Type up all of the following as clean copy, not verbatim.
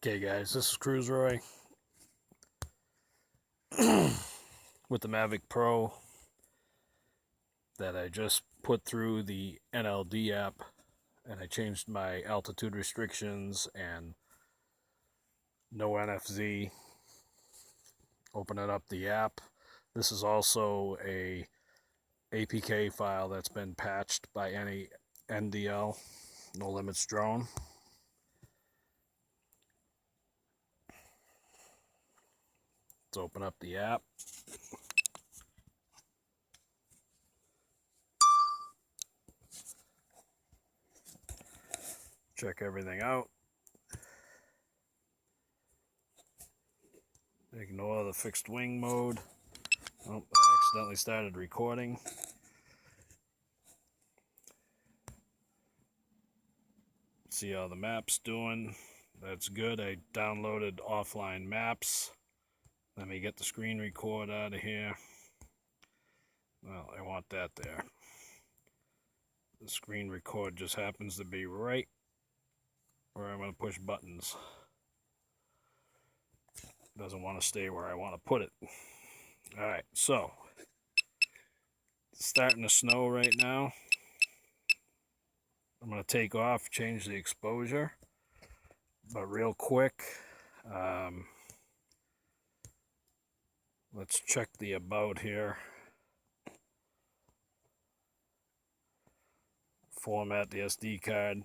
Okay guys, this is Cruise Roy with the Mavic Pro that I just put through the NLD app, and I changed my altitude restrictions and no NFZ. Opening up the app. This is also a APK file that's been patched by any NDL, No Limits Drone. Let's open up the app. Check everything out. Ignore the fixed wing mode. Oh, I accidentally started recording. See how the map's doing. That's good. I downloaded offline maps. Let me get the screen record out of here. Well, I want that there. The screen record just happens to be right where I'm going to push buttons. Doesn't want to stay where I want to put it. Alright, so it's starting to snow right now. I'm going to take off, change the exposure, but real quick, let's check the about here. Format the SD card.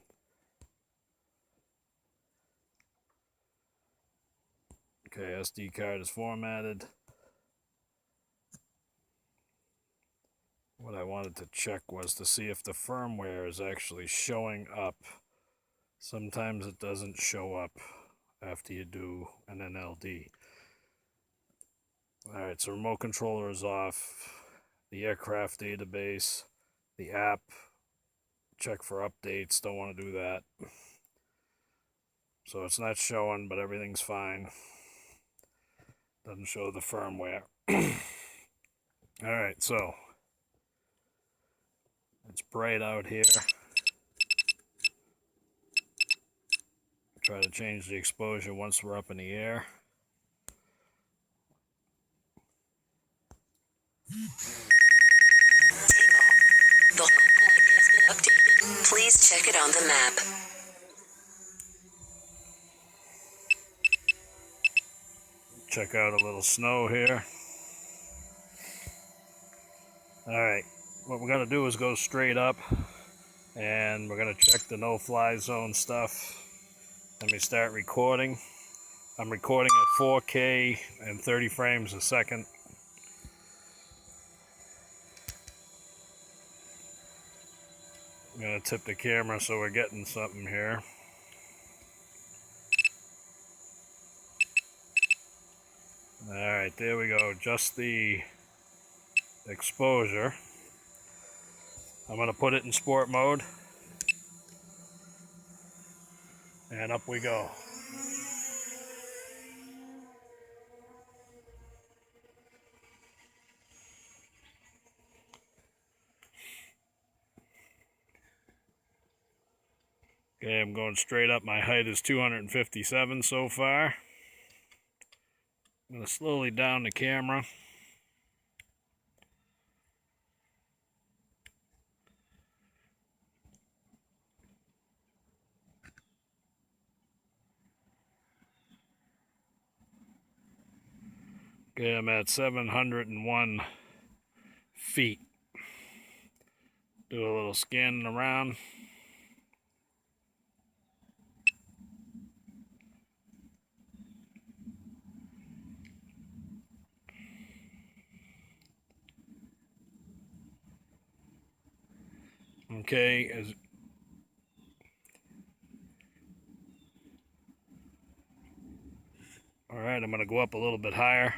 Okay, SD card is formatted. What I wanted to check was to see if the firmware is actually showing up. Sometimes it doesn't show up after you do an NLD. Alright, so remote controller is off. The aircraft database, the app, check for updates, don't want to do that. So it's not showing, but everything's fine. Doesn't show the firmware. Alright, so it's bright out here. Try to change the exposure once we're up in the air. The whole point has been updated. Please check it on the map. Check out a little snow here. Alright, what we're going to do is go straight up, and we're going to check the no-fly zone stuff. Let me start recording. I'm recording at 4K and 30 frames a second. I'm going to tip the camera so we're getting something here. Alright, there we go. Just the exposure. I'm going to put it in sport mode. And up we go. Okay, I'm going straight up. My height is 257 so far. I'm going to slowly down the camera. Okay, I'm at 701 feet. Do a little scanning around. Okay, alright, I'm going to go up a little bit higher.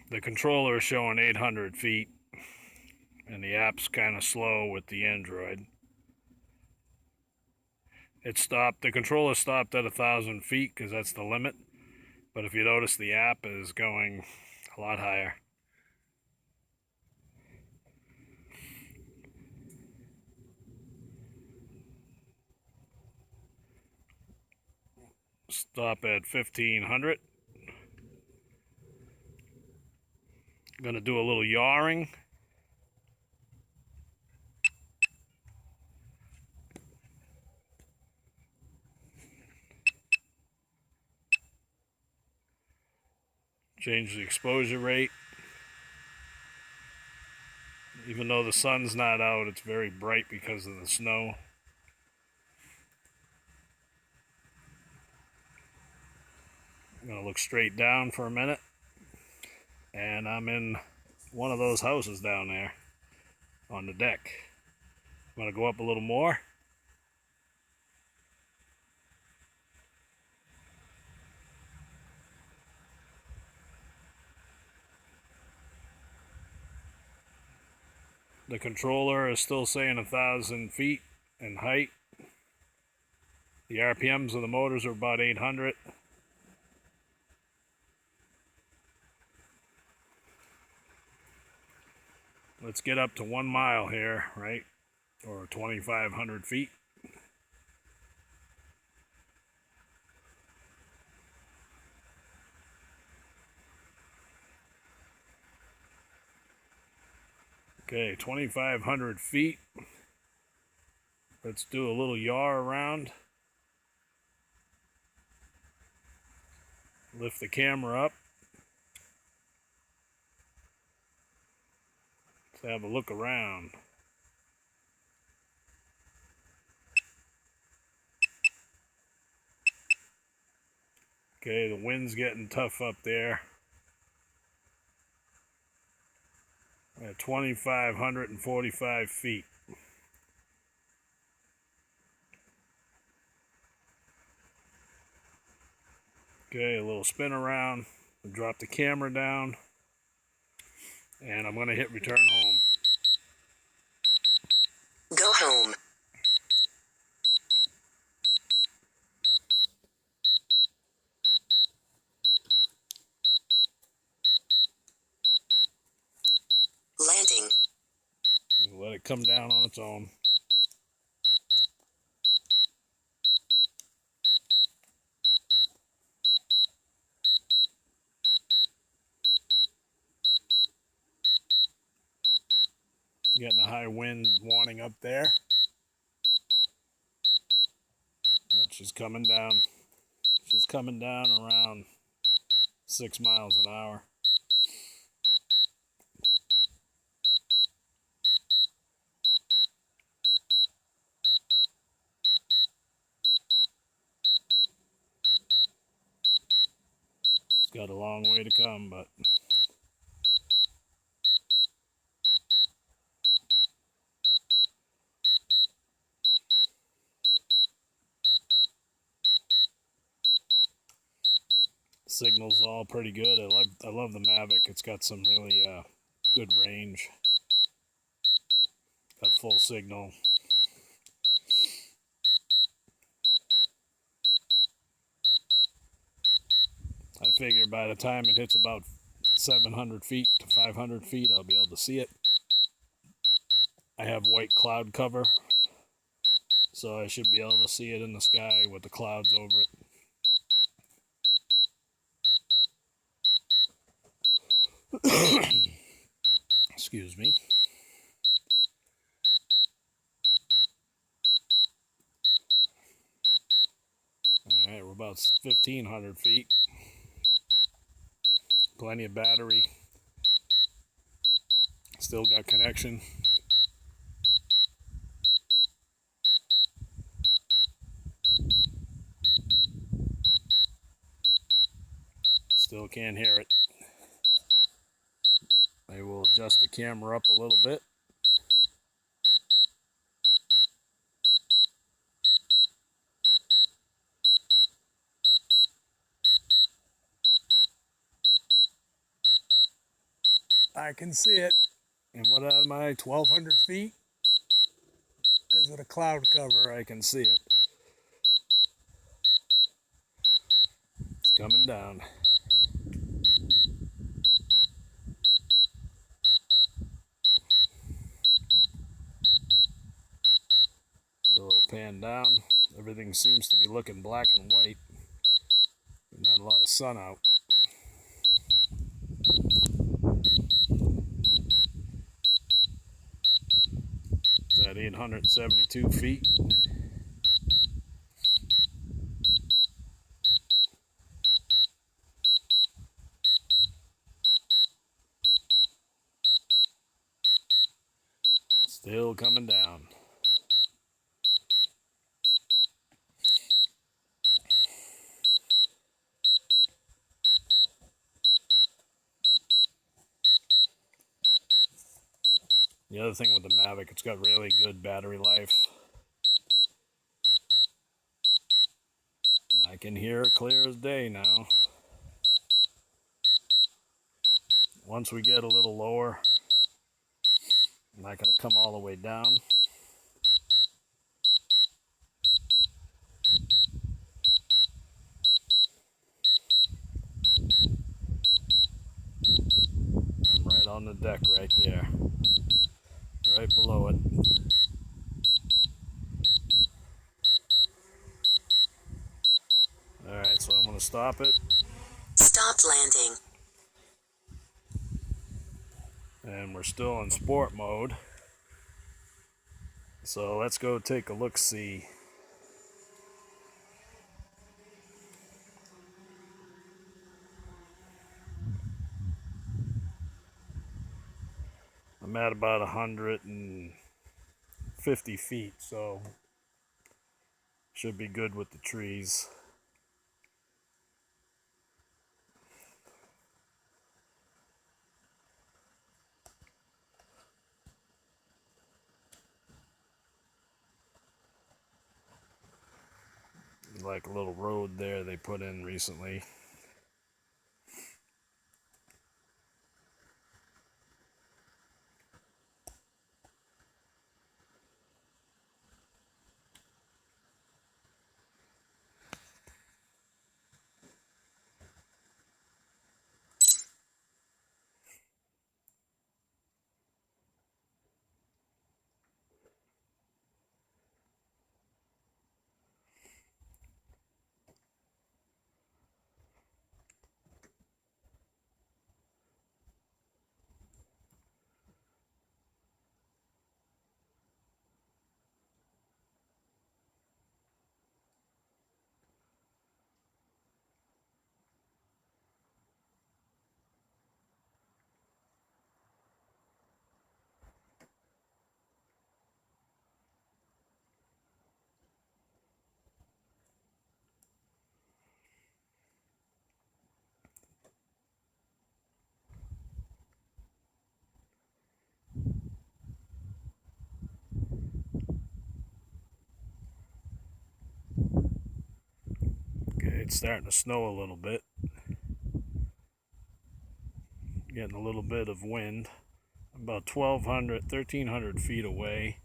The controller is showing 800 feet, and the app's kind of slow with the Android. It stopped, the controller stopped at 1,000 feet because that's the limit, but if you notice, the app is going a lot higher. Stop at 1500. Gonna do a little yawing. Change the exposure rate. Even though the sun's not out, it's very bright because of the snow. I'm gonna look straight down for a minute. And I'm in one of those houses down there on the deck. I'm gonna go up a little more. The controller is still saying 1,000 feet in height. The RPMs of the motors are about 800. Let's get up to 1 mile here, right? Or 2,500 feet. Okay, 2,500 feet. Let's do a little yaw around. Lift the camera up. Let's have a look around. Okay, the wind's getting tough up there. At 2,545 feet. Okay, a little spin around. Drop the camera down. And I'm going to hit return home. Go home. Landing. Let it come down on its own. Getting a high wind warning up there. But she's coming down. She's coming down around 6 miles an hour. It's got a long way to come, but signal's all pretty good. I love the Mavic. It's got some really good range. Got full signal. I figure by the time it hits about 700 feet to 500 feet, I'll be able to see it. I have white cloud cover, so I should be able to see it in the sky with the clouds over it. Excuse me. Alright, we're about 1,500 feet. Plenty of battery. Still got connection. Still can't hear it. I will adjust the camera up a little bit. I can see it. And what am I, 1,200 feet? Because of the cloud cover, I can see it. It's coming down. A little pan down. Everything seems to be looking black and white. lot of sun out. It's at 872 feet. Still coming down. The other thing with the Mavic, it's got really good battery life. I can hear it clear as day now. Once we get a little lower, I'm not going to come all the way down. I'm right on the deck right there, right below it. Alright, so I'm going to stop it. Stop landing. And we're still in sport mode. So let's go take a look-see. I'm at about 150 feet, so should be good with the trees. Like a little road there they put in recently. Okay, it's starting to snow a little bit. Getting a little bit of wind. About 1,300 feet away.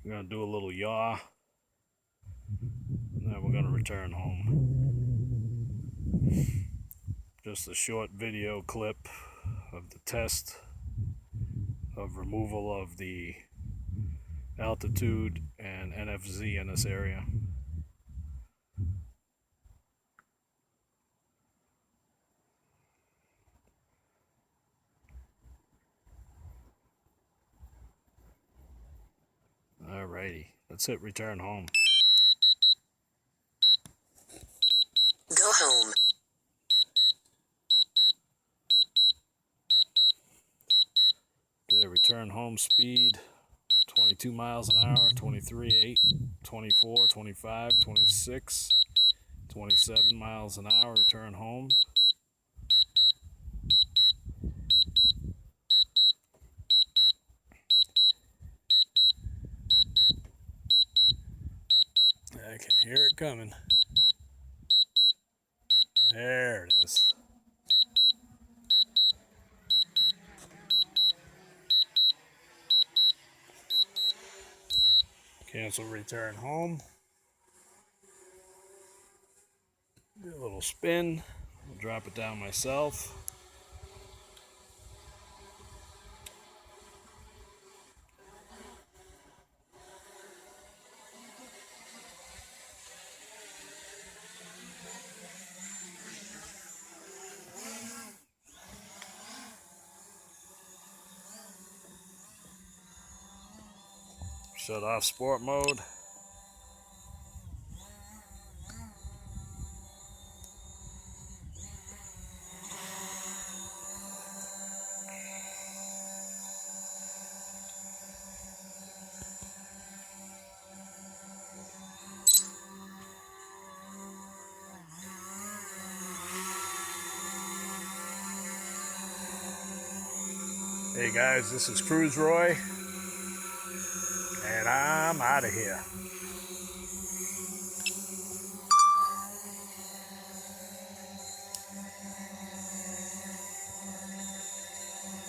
I'm going to do a little yaw. And then we're going to return home. Just a short video clip of the test of removal of the altitude and NFZ in this area. Alrighty, let's hit return home. Go home. Okay, return home speed 22 miles an hour, 23, 8, 24, 25, 26, 27 miles an hour, return home. I can hear it coming. There it is. Cancel return home. Do a little spin. I'll drop it down myself. Shut off sport mode. Hey guys, this is Cruise Roy, and I'm out of here.